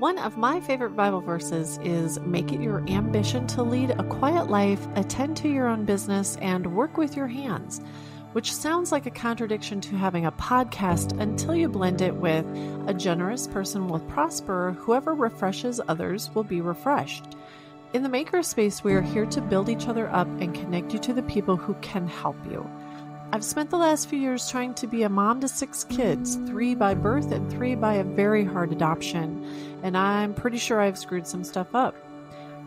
One of my favorite Bible verses is, "Make it your ambition to lead a quiet life, attend to your own business, and work with your hands," which sounds like a contradiction to having a podcast until you blend it with, "A generous person will prosper. Whoever refreshes others will be refreshed." In the Makerspace, we are here to build each other up and connect you to the people who can help you. I've spent the last few years trying to be a mom to 6 kids, 3 by birth and 3 by a very hard adoption, and I'm pretty sure I've screwed some stuff up.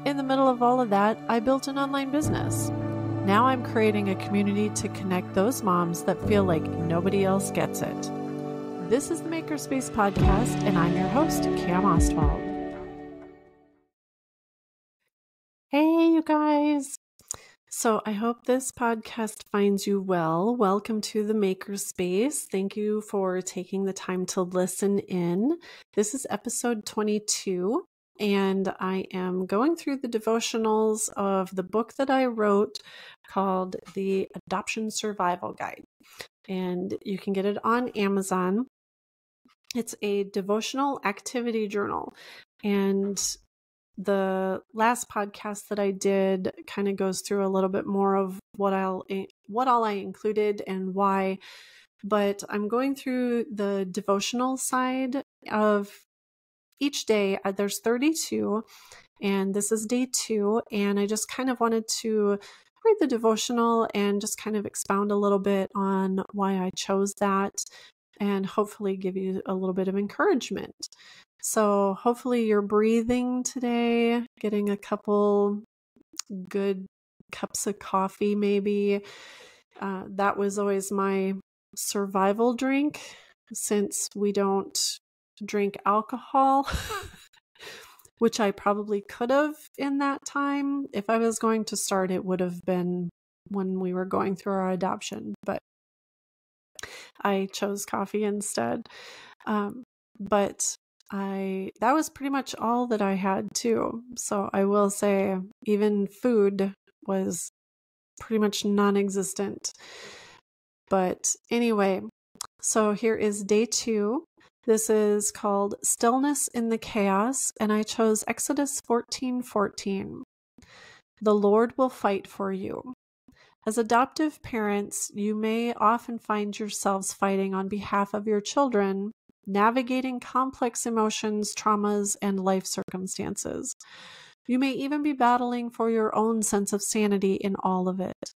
In the middle of all of that, I built an online business. Now I'm creating a community to connect those moms that feel like nobody else gets it. This is the Makerspace Podcast, and I'm your host, Cam Ostwald. Hey, you guys. So I hope this podcast finds you well. Welcome to the Makerspace. Thank you for taking the time to listen in. This is episode 22, and I am going through the devotionals of the book that I wrote called The Adoption Survival Guide. And you can get it on Amazon. It's a devotional activity journal. And the last podcast that I did kind of goes through a little bit more of what all I included and why, but I'm going through the devotional side of each day. There's 32, and this is day 2, and I just kind of wanted to read the devotional and just kind of expound a little bit on why I chose that and hopefully give you a little bit of encouragement. So hopefully you're breathing today, getting a couple good cups of coffee maybe. That was always my survival drink since we don't drink alcohol, which I probably could have in that time. If I was going to start, it would have been when we were going through our adoption, but I chose coffee instead. That was pretty much all that I had too. So I will say even food was pretty much non-existent. But anyway, so here is day 2. This is called Stillness in the Chaos, and I chose Exodus 14:14. "The Lord will fight for you." As adoptive parents, you may often find yourselves fighting on behalf of your children, navigating complex emotions, traumas, and life circumstances. You may even be battling for your own sense of sanity in all of it.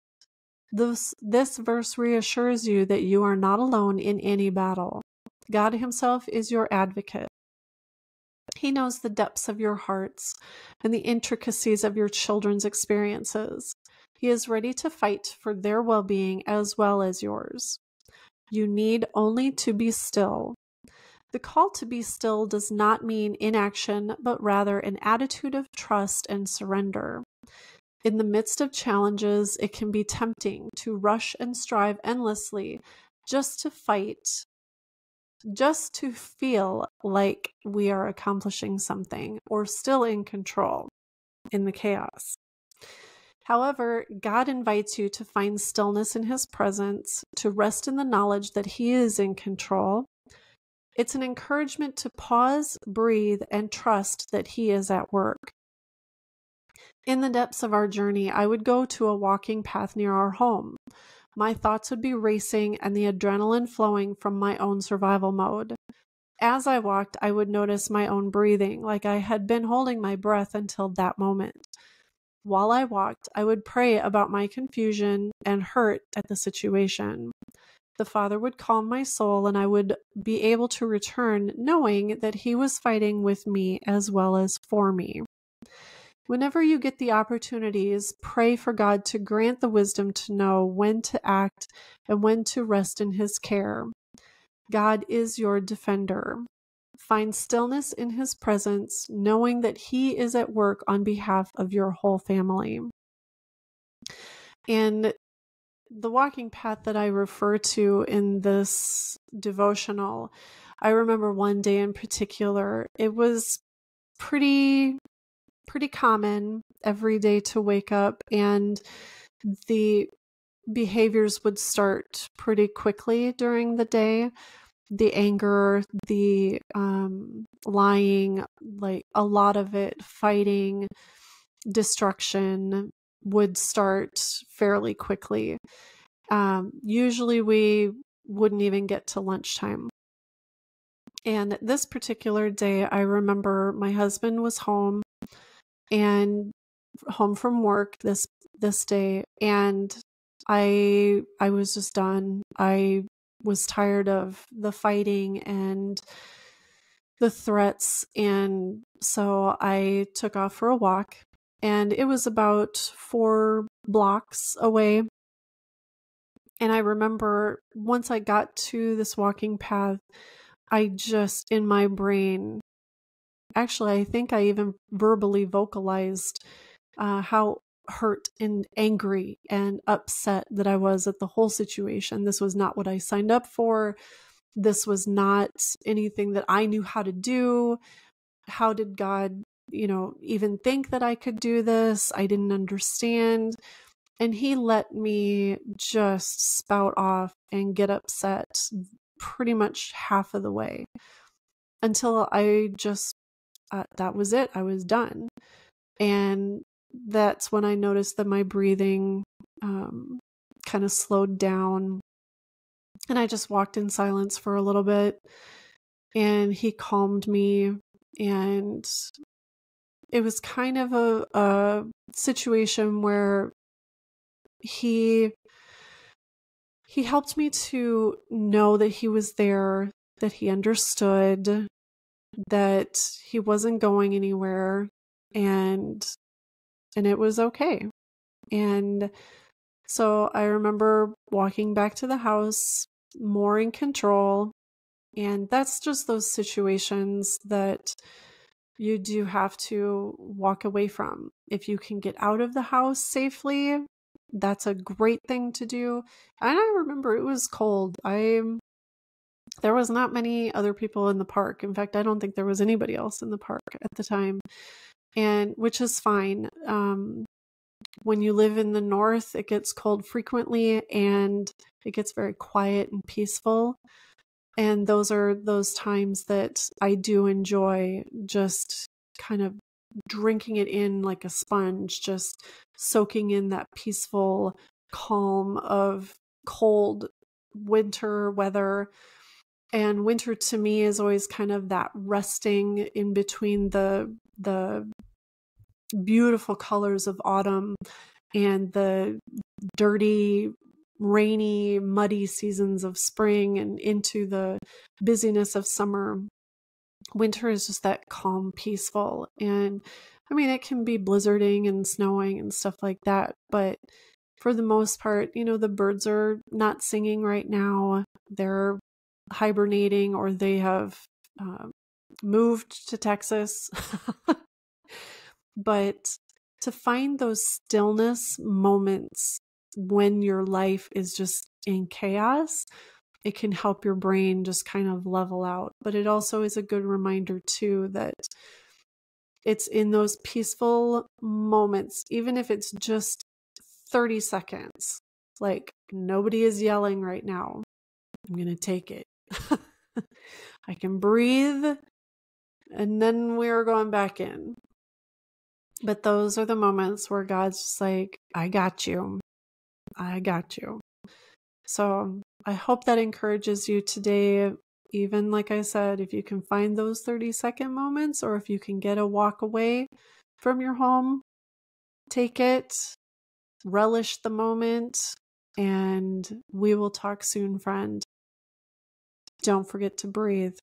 This verse reassures you that you are not alone in any battle. God Himself is your advocate. He knows the depths of your hearts and the intricacies of your children's experiences. He is ready to fight for their well-being as well as yours. You need only to be still. The call to be still does not mean inaction, but rather an attitude of trust and surrender. In the midst of challenges, it can be tempting to rush and strive endlessly just to fight, just to feel like we are accomplishing something or still in control in the chaos. However, God invites you to find stillness in His presence, to rest in the knowledge that He is in control. It's an encouragement to pause, breathe, and trust that He is at work. In the depths of our journey, I would go to a walking path near our home. My thoughts would be racing and the adrenaline flowing from my own survival mode. As I walked, I would notice my own breathing, like I had been holding my breath until that moment. While I walked, I would pray about my confusion and hurt at the situation. The Father would calm my soul, and I would be able to return knowing that He was fighting with me as well as for me. Whenever you get the opportunities, pray for God to grant the wisdom to know when to act and when to rest in His care. God is your defender. Find stillness in His presence, knowing that He is at work on behalf of your whole family. And the walking path that I refer to in this devotional, I remember one day in particular, it was pretty common every day to wake up, and the behaviors would start pretty quickly during the day. The anger, the lying, like a lot of it, fighting, destruction would start fairly quickly. Usually we wouldn't even get to lunchtime. And this particular day, I remember my husband was home from work this day, and I was just done. I was tired of the fighting and the threats, and so I took off for a walk, and it was about 4 blocks away. And I remember once I got to this walking path, I just, in my brain, actually, I think I even verbally vocalized how hurt and angry and upset that I was at the whole situation. This was not what I signed up for. This was not anything that I knew how to do. How did God, even think that I could do this? I didn't understand. And he let me just spout off and get upset pretty much half of the way until I just, that was it. I was done. And that's when I noticed that my breathing kind of slowed down. And I just walked in silence for a little bit. And he calmed me. And it was kind of a situation where he helped me to know that he was there, that he understood, that he wasn't going anywhere, and it was okay. And so I remember walking back to the house more in control. And that's just those situations that you do have to walk away from. If you can get out of the house safely, that's a great thing to do. And I remember it was cold. There was not many other people in the park. In fact, I don't think there was anybody else in the park at the time, and which is fine. When you live in the north, it gets cold frequently and it gets very quiet and peaceful. And those are those times that I do enjoy, just kind of drinking it in like a sponge, just soaking in that peaceful calm of cold winter weather. And winter to me is always kind of that resting in between the beautiful colors of autumn and the dirty, rainy, muddy seasons of spring and into the busyness of summer. Winter is just that calm, peaceful. And I mean, it can be blizzarding and snowing and stuff like that, but for the most part, the birds are not singing right now. They're hibernating, or they have moved to Texas. But to find those stillness moments when your life is just in chaos, it can help your brain just kind of level out. But it also is a good reminder too that it's in those peaceful moments, even if it's just 30 seconds, like nobody is yelling right now, I'm going to take it. I can breathe, and then we're going back in. But those are the moments where God's just like, I got you. I got you. So I hope that encourages you today. Even like I said, if you can find those 30-second moments, or if you can get a walk away from your home, take it, relish the moment, and we will talk soon, friend. Don't forget to breathe.